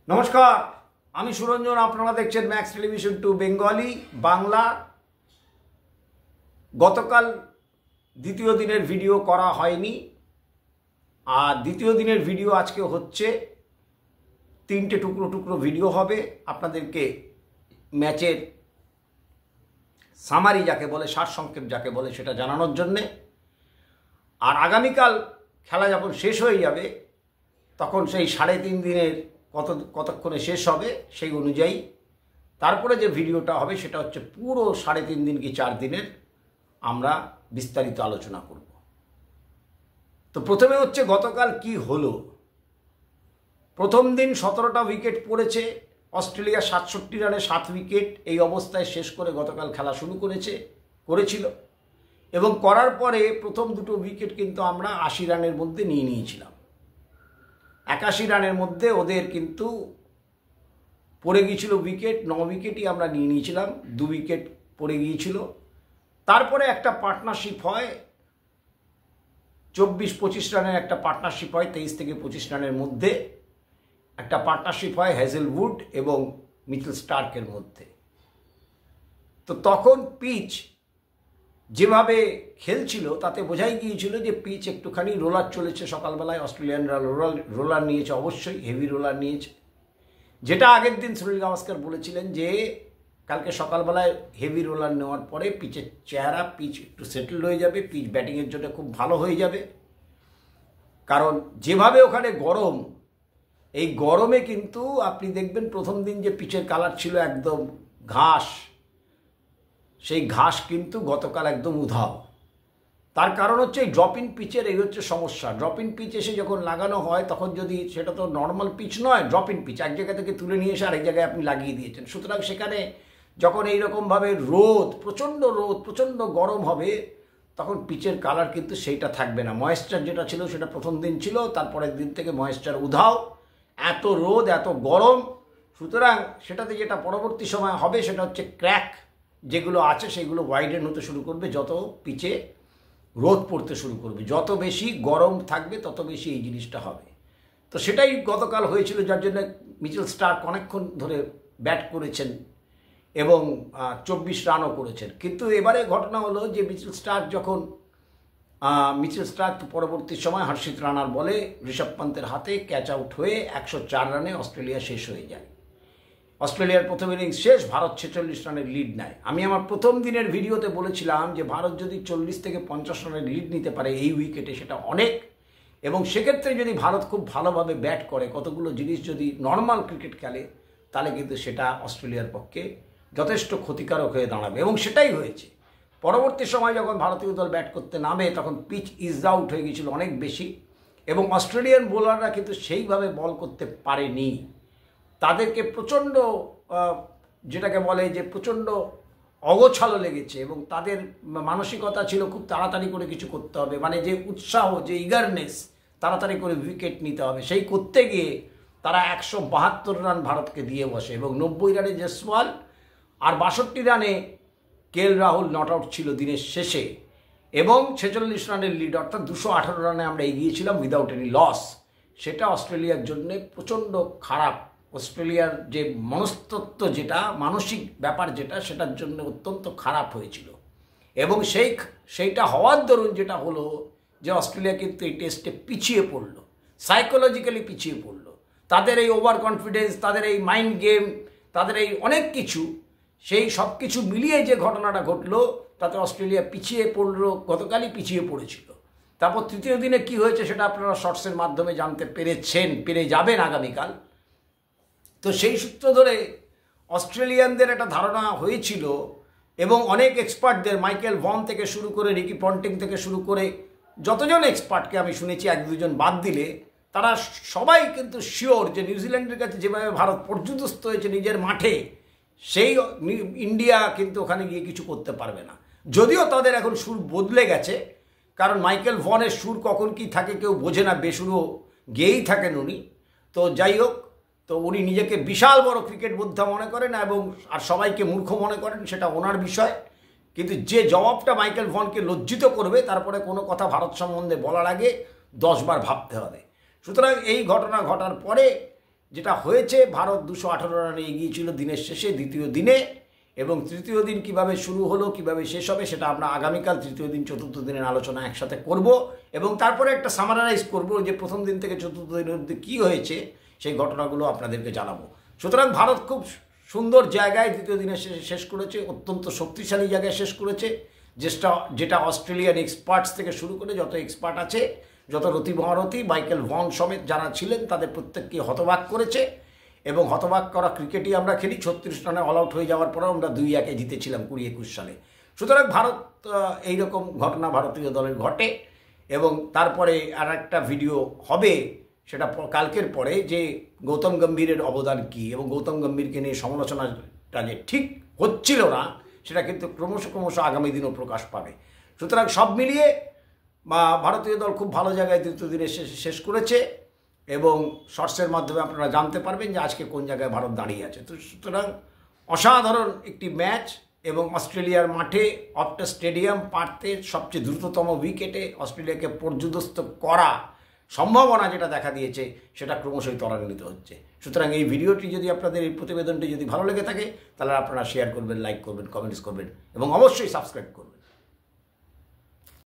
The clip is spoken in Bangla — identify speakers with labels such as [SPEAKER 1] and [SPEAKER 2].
[SPEAKER 1] নমস্কার, আমি সুরঞ্জন। আপনারা দেখছেন ম্যাক্স টেলিভিশন 2 বেঙ্গলি বাংলা। গতকাল দ্বিতীয় দিনের ভিডিও করা হয়নি, আর দ্বিতীয় দিনের ভিডিও আজকে হচ্ছে। তিনটে টুকরো টুকরো ভিডিও হবে আপনাদেরকে ম্যাচের সামারি যাকে বলে, সারসংক্ষেপ যাকে বলে, সেটা জানানোর জন্যে। আর আগামীকাল খেলা যখন শেষ হয়ে যাবে তখন সেই 3.5 দিনের কতক্ষণে শেষ হবে সেই অনুযায়ী তারপরে যে ভিডিওটা হবে সেটা হচ্ছে পুরো 3.5 দিন কি 4 দিনের আমরা বিস্তারিত আলোচনা করব। তো প্রথমে হচ্ছে গতকাল কি হলো। প্রথম দিন 17টা উইকেট পড়েছে অস্ট্রেলিয়া, 67 রানে 7 উইকেট। এই অবস্থায় শেষ করে গতকাল খেলা শুরু করেছিল এবং করার পরে প্রথম দুটো উইকেট কিন্তু আমরা 80 রানের মধ্যে নিয়েছিলাম। 81 রানের মধ্যে ওদের কিন্তু পড়ে গিয়েছিল উইকেট। 9 উইকেটই আমরা নিয়েছিলাম, 2 উইকেট পড়ে গিয়েছিল। তারপরে একটা পার্টনারশিপ হয়, 24-25 রানের একটা পার্টনারশিপ হয়। 23 থেকে 25 রানের মধ্যে একটা পার্টনারশিপ হয় হ্যাজেলউড এবং মিচেল স্টার্কের মধ্যে। তো তখন পিচ যেভাবে খেলছিল তাতে বোঝাই গিয়েছিল যে পিচ একটুখানি রোলার চলেছে। সকালবেলায় অস্ট্রেলিয়ানরা রোলার নিয়েছে, অবশ্যই হেভি রোলার নিয়েছে, যেটা আগের দিন সুনীল গাভাস্কর বলেছিলেন যে কালকে সকালবেলায় হেভি রোলার নেওয়ার পরে পিচের চেহারা, পিচ একটু সেটেল হয়ে যাবে, পিচ ব্যাটিংয়ের জন্য খুব ভালো হয়ে যাবে। কারণ যেভাবে ওখানে গরম, এই গরমে কিন্তু আপনি দেখবেন প্রথম দিন যে পিচের কালার ছিল একদম ঘাস, সেই ঘাস কিন্তু গতকাল একদম উধাও। তার কারণ হচ্ছে এই ড্রপ ইন পিচের এই হচ্ছে সমস্যা। ড্রপ ইন পিচ এসে যখন লাগানো হয় তখন যদি সেটা তো নর্মাল পিচ নয়, ড্রপ ইন পিচ এক জায়গা থেকে তুলে নিয়ে এসে আরেক জায়গায় আপনি লাগিয়ে দিয়েছেন। সুতরাং সেখানে যখন এইরকমভাবে প্রচণ্ড গরম হবে তখন পিচের কালার কিন্তু সেইটা থাকবে না। ময়েশ্চার যেটা ছিল সেটা প্রথম দিন ছিল, তারপরের দিন থেকে ময়েশ্চার উধাও, এত রোদ এত গরম। সুতরাং সেটাতে যেটা পরবর্তী সময় হবে সেটা হচ্ছে ক্র্যাক যেগুলো আছে সেগুলো ওয়াইডেন হতে শুরু করবে। যত পিচে রোদ পড়তে শুরু করবে, যত বেশি গরম থাকবে তত বেশি এই জিনিসটা হবে। তো সেটাই গতকাল হয়েছিল, যার জন্য মিচেল স্টার্ক অনেকক্ষণ ধরে ব্যাট করেছেন এবং 24 রানও করেছেন। কিন্তু এবারে ঘটনা হলো যে মিচেল স্টার্ক পরবর্তী সময় হর্ষিত রানার বলে ঋষভ পান্তের হাতে ক্যাচ আউট হয়ে 104 রানে অস্ট্রেলিয়া শেষ হয়ে যায়। অস্ট্রেলিয়ার প্রথম ইনিংস শেষ, ভারত 46 রানের লিড নেয়। আমি আমার প্রথম দিনের ভিডিওতে বলেছিলাম যে ভারত যদি 40 থেকে 50 রানের লিড নিতে পারে এই উইকেটে সেটা অনেক, এবং সেক্ষেত্রে যদি ভারত খুব ভালোভাবে ব্যাট করে, কতগুলো জিনিস যদি নর্মাল ক্রিকেট খেলে, তাহলে কিন্তু সেটা অস্ট্রেলিয়ার পক্ষে যথেষ্ট ক্ষতিকারক হয়ে দাঁড়াবে, এবং সেটাই হয়েছে। পরবর্তী সময় যখন ভারতীয় দল ব্যাট করতে নামে তখন পিচ ইজ আউট হয়ে গিয়েছিল অনেক বেশি, এবং অস্ট্রেলিয়ান বোলাররা কিন্তু সেইভাবে বল করতে পারেনি। তাদেরকে প্রচণ্ড যেটাকে বলে যে প্রচণ্ড অগোছালো লেগেছে, এবং তাদের মানসিকতা ছিল খুব তাড়াতাড়ি করে কিছু করতে হবে, মানে যে উৎসাহ, যে ইগারনেস, তাড়াতাড়ি করে উইকেট নিতে হবে, সেই করতে গিয়ে তারা 172 রান ভারতকে দিয়ে বসে, এবং 90 রানে জয়সওয়াল আর 62 রানে কেএল রাহুল নট আউট ছিল দিনের শেষে, এবং 46 রানের লিড, অর্থাৎ 218 রানে আমরা এগিয়েছিলাম উইদাউট এনি লস। সেটা অস্ট্রেলিয়ার জন্য প্রচণ্ড খারাপ। অস্ট্রেলিয়ার যে মনস্তত্ত্ব, যেটা মানসিক ব্যাপার যেটা, সেটার জন্য অত্যন্ত খারাপ হয়েছিল, এবং সেইটা হওয়ার দরুন যেটা হলো যে অস্ট্রেলিয়া কিন্তু এই টেস্টে পিছিয়ে পড়লো, সাইকোলজিক্যালি পিছিয়ে পড়লো। তাদের এই ওভার কনফিডেন্স, তাদের এই মাইন্ড গেম, তাদের এই অনেক কিছু, সেই সব কিছু মিলিয়ে যে ঘটনাটা ঘটলো তাতে অস্ট্রেলিয়া পিছিয়ে পড়লো, গতকালই পিছিয়ে পড়েছিল। তারপর তৃতীয় দিনে কি হয়েছে সেটা আপনারা শর্টসের মাধ্যমে জানতে পেরে যাবেন আগামীকাল। তো সেই সূত্র ধরে অস্ট্রেলিয়ানদের একটা ধারণা হয়েছিল, এবং অনেক এক্সপার্টদের, মাইকেল ভন থেকে শুরু করে রিকি পন্টিং থেকে শুরু করে যতজন এক্সপার্টকে আমি শুনেছি, 1-2 জন বাদ দিলে, তারা সবাই কিন্তু শিওর যে নিউজিল্যান্ডের কাছে যেভাবে ভারত পর্যুদস্ত হয়েছে নিজের মাঠে, সেই ইন্ডিয়া কিন্তু ওখানে গিয়ে কিছু করতে পারবে না। যদিও তাদের এখন সুর বদলে গেছে, কারণ মাইকেল ভনের সুর কখন কি থাকে কেউ বোঝে না, বেসুরও গেয়েই থাকেন উনি। তো যাই হোক, তো উনি নিজেকে বিশাল বড় ক্রিকেট বোদ্ধা মনে করেন এবং আর সবাইকে মূর্খ মনে করেন, সেটা ওনার বিষয়। কিন্তু যে জবাবটা মাইকেল ভনকে লজ্জিত করবে, তারপরে কোনো কথা ভারত সম্বন্ধে বলার আগে 10 বার ভাবতে হবে। সুতরাং এই ঘটনা ঘটার পরে যেটা হয়েছে, ভারত 218 রানে এগিয়ে ছিল দিনের শেষে দ্বিতীয় দিনে, এবং তৃতীয় দিন কিভাবে শুরু হলো কিভাবে শেষ হবে সেটা আমরা আগামীকাল তৃতীয় দিন চতুর্থ দিনের আলোচনা একসাথে করব, এবং তারপরে একটা সামারাইজ করব যে প্রথম দিন থেকে চতুর্থ দিনের মধ্যে কী হয়েছে সেই ঘটনাগুলো আপনাদেরকে জানাবো। সুতরাং ভারত খুব সুন্দর জায়গায় দ্বিতীয় দিনে শেষ করেছে, অত্যন্ত শক্তিশালী জায়গায় শেষ করেছে, যেটা অস্ট্রেলিয়ান এক্সপার্টস থেকে শুরু করে যত এক্সপার্ট আছে, যত রতি মহারথী, মাইকেল ভন সমেত যারা ছিলেন তাদের প্রত্যেককে হতবাক করেছে। এবং হতবাক করা ক্রিকেটই আমরা খেলি, 36 রানে অল আউট হয়ে যাওয়ার পরেও আমরা 2-1 জিতেছিলাম 2021 সালে। সুতরাং ভারত এইরকম ঘটনা ভারতীয় দলের ঘটে। এবং তারপরে আর একটা ভিডিও হবে, সেটা কালকের পরে, যে গৌতম গম্ভীরের অবদান কী এবং গৌতম গম্ভীরকে নিয়ে সমালোচনাটা যে ঠিক হচ্ছিল না সেটা কিন্তু ক্রমশ আগামী দিনও প্রকাশ পাবে। সুতরাং সব মিলিয়ে ভারতীয় দল খুব ভালো জায়গায় তৃতীয় দিনে শেষ করেছে, এবং শর্টসের মাধ্যমে আপনারা জানতে পারবেন যে আজকে কোন জায়গায় ভারত দাঁড়িয়ে আছে। তো সুতরাং অসাধারণ একটি ম্যাচ, এবং অস্ট্রেলিয়ার মাঠে অপটাস স্টেডিয়াম পার্থের সবচেয়ে দ্রুততম উইকেটে অস্ট্রেলিয়াকে পর্যুদস্ত করা সম্ভাবনা যেটা দেখা দিয়েছে সেটা ক্রমশই ত্বরান্বিত হচ্ছে। সুতরাং এই ভিডিওটি যদি আপনাদের, এই প্রতিবেদনটি যদি ভালো লেগে থাকে তাহলে আপনারা শেয়ার করবেন, লাইক করবেন, কমেন্টস করবেন এবং অবশ্যই সাবস্ক্রাইব করবেন।